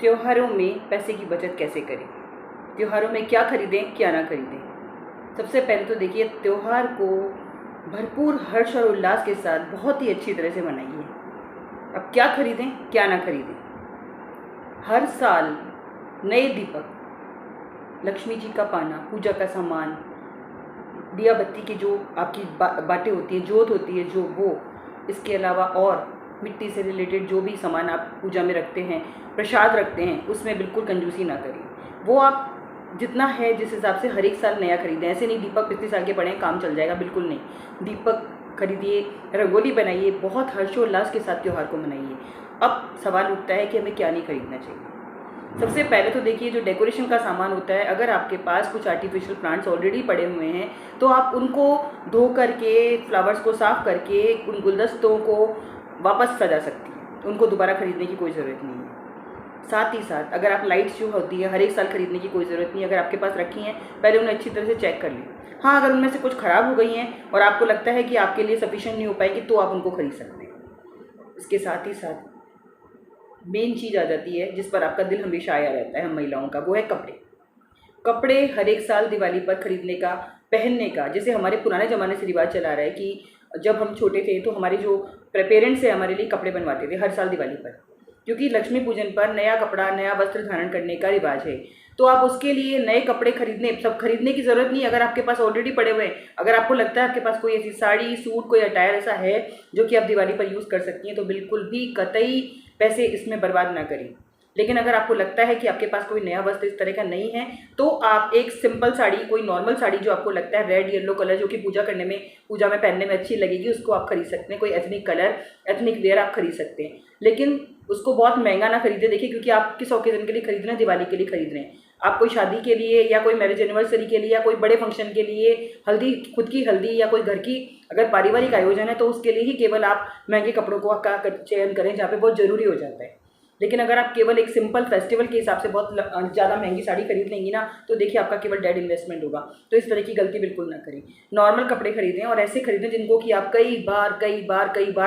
त्योहारों में पैसे की बचत कैसे करें, त्योहारों में क्या खरीदें क्या ना खरीदें। सबसे पहले तो देखिए, त्यौहार को भरपूर हर्ष और उल्लास के साथ बहुत ही अच्छी तरह से मनाइए। अब क्या खरीदें क्या ना खरीदें। हर साल नए दीपक, लक्ष्मी जी का पाना, पूजा का सामान, दिया बत्ती की जो आपकी बातें होती हैं, जोत होती है जो, वो, इसके अलावा और मिट्टी से रिलेटेड जो भी सामान आप पूजा में रखते हैं, प्रसाद रखते हैं, उसमें बिल्कुल कंजूसी ना करें। वो आप जितना है जिस हिसाब से हर एक साल नया खरीदें। ऐसे नहीं दीपक पिछले साल के पड़े हैं काम चल जाएगा, बिल्कुल नहीं। दीपक खरीदिए, रंगोली बनाइए, बहुत हर्षोल्लास के साथ त्यौहार को मनाइए। अब सवाल उठता है कि हमें क्या नहीं खरीदना चाहिए। सबसे पहले तो देखिए, जो डेकोरेशन का सामान होता है, अगर आपके पास कुछ आर्टिफिशियल प्लांट्स ऑलरेडी पड़े हुए हैं तो आप उनको धो करके, फ्लावर्स को साफ़ करके, उन गुलदस्तों को वापस सजा सकती हैं। उनको दोबारा खरीदने की कोई ज़रूरत नहीं है। साथ ही साथ अगर आप लाइट्स जो होती है हर एक साल खरीदने की कोई ज़रूरत नहीं है। अगर आपके पास रखी हैं, पहले उन्हें अच्छी तरह से चेक कर लें। हाँ, अगर उनमें से कुछ ख़राब हो गई हैं और आपको लगता है कि आपके लिए सफिशिएंट नहीं हो पाएगी तो आप उनको खरीद सकते हैं। इसके साथ ही साथ मेन चीज़ आ जाती है जिस पर आपका दिल हमेशा आया रहता है हम महिलाओं का, वो है कपड़े। कपड़े हर एक साल दिवाली पर खरीदने का, पहनने का। जैसे हमारे पुराने ज़माने से रिवाज चला रहा है कि जब हम छोटे थे तो हमारे जो पेरेंट्स हैं हमारे लिए कपड़े बनवाते थे हर साल दिवाली पर, क्योंकि लक्ष्मी पूजन पर नया कपड़ा, नया वस्त्र धारण करने का रिवाज है। तो आप उसके लिए नए कपड़े खरीदने की ज़रूरत नहीं। अगर आपके पास ऑलरेडी पड़े हुए हैं, अगर आपको लगता है आपके पास कोई ऐसी साड़ी, सूट, कोई अटायर ऐसा है जो कि आप दिवाली पर यूज़ कर सकती हैं, तो बिल्कुल भी कतई पैसे इसमें बर्बाद ना करें। लेकिन अगर आपको लगता है कि आपके पास कोई नया वस्त्र इस तरह का नहीं है, तो आप एक सिंपल साड़ी, कोई नॉर्मल साड़ी जो आपको लगता है रेड येलो कलर, जो कि पूजा में पहनने में अच्छी लगेगी, उसको आप खरीद सकते हैं। कोई एथनिक कलर, एथनिक वेयर आप खरीद सकते हैं, लेकिन उसको बहुत महंगा ना खरीदें। देखिए, क्योंकि आप किस ओकेजन के लिए खरीद रहे हैं, दिवाली के लिए खरीद रहे हैं। आप कोई शादी के लिए या कोई मैरिज एनिवर्सरी के लिए या कोई बड़े फंक्शन के लिए, हल्दी, खुद की हल्दी या कोई घर की अगर पारिवारिक आयोजन है, तो उसके लिए ही केवल आप महंगे कपड़ों को का चयन करें जहाँ पे बहुत ज़रूरी हो जाता है। लेकिन अगर आप केवल एक सिंपल फेस्टिवल के हिसाब से बहुत ज़्यादा महंगी साड़ी खरीद लेंगी ना, तो देखिए आपका केवल डेड इन्वेस्टमेंट होगा। तो इस तरह की गलती बिल्कुल ना करें। नॉर्मल कपड़े खरीदें और ऐसे खरीदें जिनको कि आप कई बार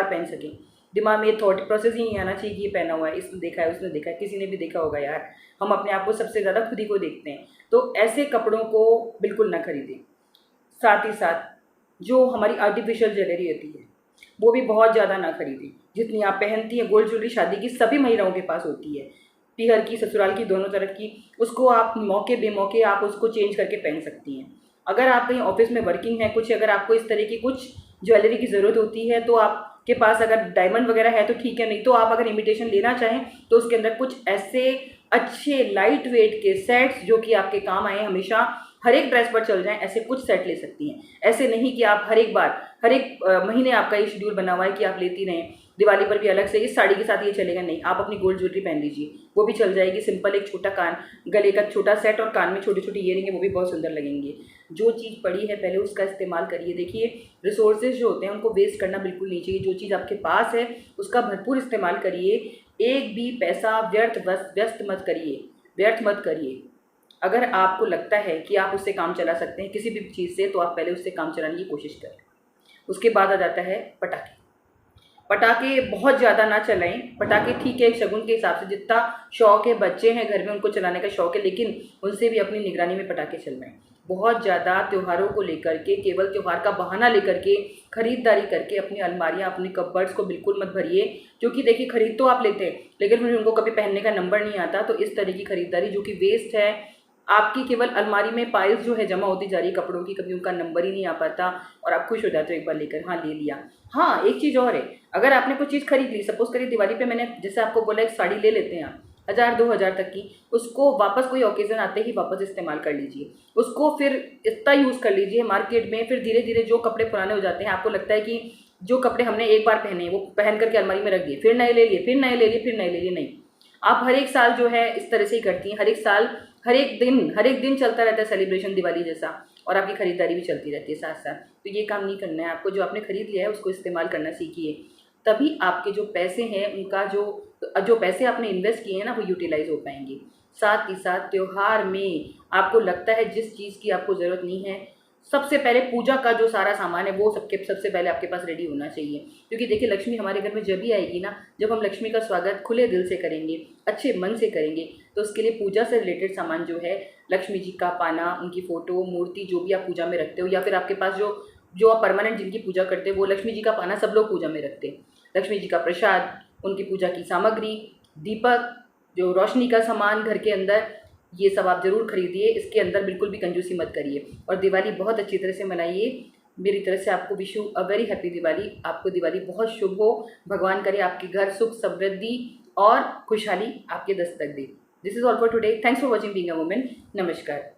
पहन सकें। दिमाग में ये थॉट प्रोसेस ही नहीं आना चाहिए कि ये पहना हुआ है, इसने देखा है, उसने देखा है। किसी ने भी देखा होगा यार, हम अपने आप को सबसे ज़्यादा खुद ही को देखते हैं। तो ऐसे कपड़ों को बिल्कुल ना खरीदें। साथ ही साथ जो हमारी आर्टिफिशियल ज्वेलरी होती है वो भी बहुत ज़्यादा ना खरीदें। जितनी आप पहनती हैं गोल्ड ज्वेलरी, शादी की सभी महिलाओं के पास होती है, पीहर की, ससुराल की, दोनों तरफ की। उसको आप मौके बेमौके आप उसको चेंज करके पहन सकती हैं। अगर आप कहीं ऑफिस में वर्किंग है, कुछ अगर आपको इस तरह की कुछ ज्वेलरी की ज़रूरत होती है, तो आपके पास अगर डायमंड वगैरह है तो ठीक है, नहीं तो आप अगर इमिटेशन लेना चाहें तो उसके अंदर कुछ ऐसे अच्छे लाइट वेट के सेट्स जो कि आपके काम आए, हमेशा हर एक ड्रेस पर चल जाएं, ऐसे कुछ सेट ले सकती हैं। ऐसे नहीं कि आप हर एक महीने आपका ये शेड्यूल बना हुआ है कि आप लेती रहें, दिवाली पर भी अलग से इस साड़ी के साथ ये चलेगा, नहीं। आप अपनी गोल्ड ज्वेलरी पहन लीजिए, वो भी चल जाएगी। सिंपल एक छोटा कान, गले का छोटा सेट और कान में छोटी छोटी ईयरिंग, वो भी बहुत सुंदर लगेंगे। जो चीज़ पड़ी है पहले उसका इस्तेमाल करिए। देखिए, रिसोर्सेज जो होते हैं उनको वेस्ट करना बिल्कुल नहीं चाहिए। जो चीज़ आपके पास है उसका भरपूर इस्तेमाल करिए। एक भी पैसा व्यर्थ मत करिए। अगर आपको लगता है कि आप उससे काम चला सकते हैं किसी भी चीज़ से, तो आप पहले उससे काम चलाने की कोशिश करें। उसके बाद आ जाता है पटाखे। पटाखे बहुत ज़्यादा ना चलाएं। पटाखे ठीक है, एक शगुन के हिसाब से जितना शौक है, बच्चे हैं घर में उनको चलाने का शौक है, लेकिन उनसे भी अपनी निगरानी में पटाखे चलवाएं। बहुत ज़्यादा त्योहारों को लेकर के, केवल त्यौहार का बहाना लेकर के खरीदारी करके अपनी अलमारियाँ, अपनी कपबर्ड्स को बिल्कुल मत भरिए। क्योंकि देखिए, खरीद तो आप लेते हैं लेकिन फिर उनको कभी पहनने का नंबर नहीं आता। तो इस तरह की खरीदारी जो कि वेस्ट है, आपकी केवल अलमारी में पाइल्स जो है जमा होती जा रही है कपड़ों की, कभी उनका नंबर ही नहीं आ पाता और आप खुश हो जाते हो एक बार लेकर, हाँ ले लिया। हाँ, एक चीज़ और है, अगर आपने कोई चीज़ खरीद ली, सपोज करिए दिवाली पे मैंने जैसे आपको बोला एक साड़ी ले लेते हैं आप 1000-2000 तक की, उसको वापस कोई ओकेज़न आते ही वापस इस्तेमाल कर लीजिए। उसको फिर इतना यूज़ कर लीजिए मार्केट में, फिर धीरे धीरे जो कपड़े पुराने हो जाते हैं, आपको लगता है कि जो कपड़े हमने एक बार पहने वो पहन करके अलमारी में रख दिए, फिर नए ले लिए, फिर नए ले लिए, फिर नए ले लिए, नहीं। आप हर एक साल जो है इस तरह से ही करती हैं। हर एक साल, हर एक दिन चलता रहता है सेलिब्रेशन दिवाली जैसा, और आपकी खरीदारी भी चलती रहती है साथ साथ। तो ये काम नहीं करना है आपको। जो आपने खरीद लिया है उसको इस्तेमाल करना सीखिए, तभी आपके जो पैसे हैं उनका जो पैसे आपने इन्वेस्ट किए हैं ना, वो यूटिलाइज हो पाएंगे। साथ ही साथ त्यौहार में आपको लगता है जिस चीज़ की आपको ज़रूरत नहीं है, सबसे पहले पूजा का जो सारा सामान है वो सबसे पहले आपके पास रेडी होना चाहिए, क्योंकि देखिए लक्ष्मी हमारे घर में जब भी आएगी ना, जब हम लक्ष्मी का स्वागत खुले दिल से करेंगे, अच्छे मन से करेंगे, तो उसके लिए पूजा से रिलेटेड सामान जो है, लक्ष्मी जी का पाना, उनकी फ़ोटो, मूर्ति जो भी आप पूजा में रखते हो, या फिर आपके पास जो जो आप परमानेंट जिनकी पूजा करते हो वो लक्ष्मी जी का पाना सब लोग पूजा में रखते हैं, लक्ष्मी जी का प्रसाद, उनकी पूजा की सामग्री, दीपक, जो रोशनी का सामान घर के अंदर, ये सब आप ज़रूर खरीदिए। इसके अंदर बिल्कुल भी कंजूसी मत करिए और दिवाली बहुत अच्छी तरह से मनाइए। मेरी तरफ से आपको wish you a very happy Diwali. आपको दिवाली बहुत शुभ हो। भगवान करे आपके घर सुख समृद्धि और खुशहाली आपके दस्तक दे। This is all for today. Thanks for watching being a woman. नमस्कार।